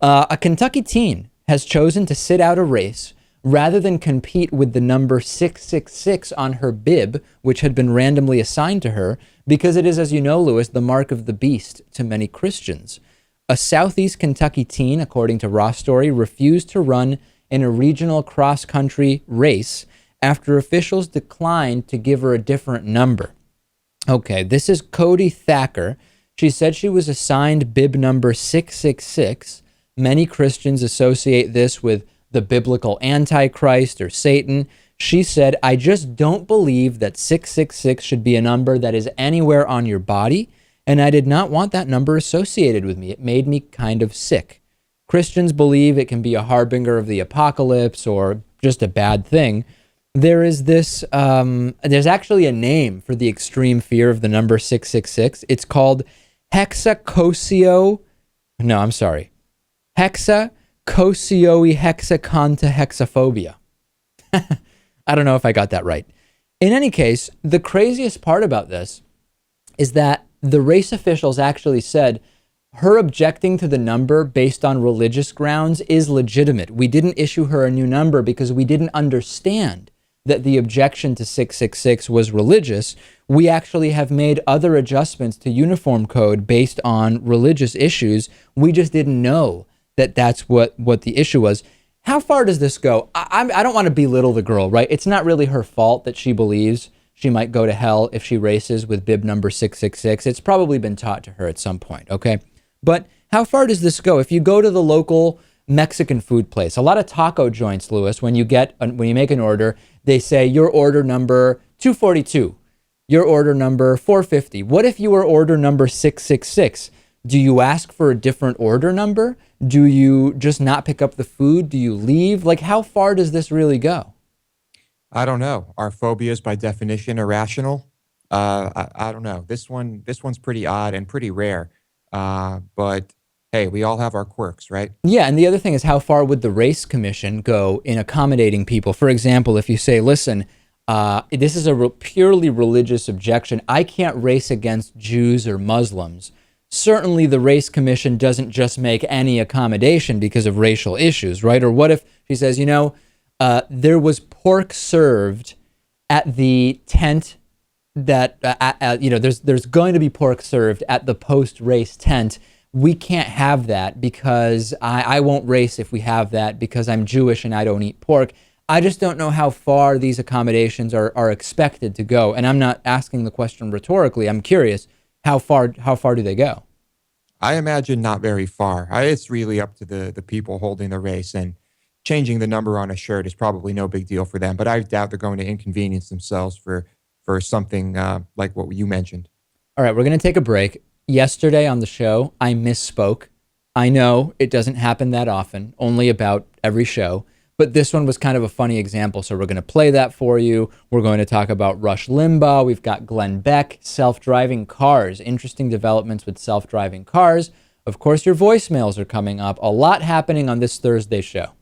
A Kentucky teen has chosen to sit out a race rather than compete with the number 666 on her bib, which had been randomly assigned to her, because it is, as you know, Lewis, the mark of the beast to many Christians. A Southeast Kentucky teen, according to Raw Story, refused to run in a regional cross-country race after officials declined to give her a different number. Okay, this is Cody Thacker. She said she was assigned bib number 666. Many Christians associate this with the biblical Antichrist or Satan. She said, I just don't believe that 666 should be a number that is anywhere on your body, and I did not want that number associated with me. It made me kind of sick. Christians believe it can be a harbinger of the apocalypse or just a bad thing. There is this, there's actually a name for the extreme fear of the number 666. It's called hexacosioehexaconta I don't know if I got that right. In any case, the craziest part about this is that the race officials actually said her objecting to the number based on religious grounds is legitimate. We didn't issue her a new number because we didn't understand that the objection to 666 was religious. We actually have made other adjustments to uniform code based on religious issues. We just didn't know that that's what the issue was. How far does this go? I don't want to belittle the girl, right? It's not really her fault that she believes she might go to hell if she races with bib number 666. It's probably been taught to her at some point, okay? But how far does this go? If you go to the local Mexican food place, a lot of taco joints, Lewis, when you make an order, they say your order number 242, your order number 450. What if you were order number 666? Do you ask for a different order number? Do you just not pick up the food? Do you leave? Like, how far does this really go? I don't know. Are phobias by definition irrational? I don't know. This one's pretty odd and pretty rare. But hey, we all have our quirks, right? Yeah, and the other thing is, how far would the race commission go in accommodating people? For example, if you say, listen, this is a purely religious objection. I can't race against Jews or Muslims. Certainly the race commission doesn't just make any accommodation because of racial issues, right? Or what if she says, there was pork served at the tent that, there's going to be pork served at the post-race tent. We can't have that because I won't race if we have that because I'm Jewish and I don't eat pork. I just don't know how far these accommodations are expected to go. And I'm not asking the question rhetorically. I'm curious, how far do they go? I imagine not very far. It's really up to the people holding the race, and changing the number on a shirt is probably no big deal for them. But I doubt they're going to inconvenience themselves for something like what you mentioned. All right, we're going to take a break. Yesterday on the show, I misspoke. I know it doesn't happen that often, only about every show. But this one was kind of a funny example, so we're going to play that for you. We're going to talk about Rush Limbaugh. We've got Glenn Beck, self-driving cars, interesting developments with self-driving cars. Of course, your voicemails are coming up. A lot happening on this Thursday show.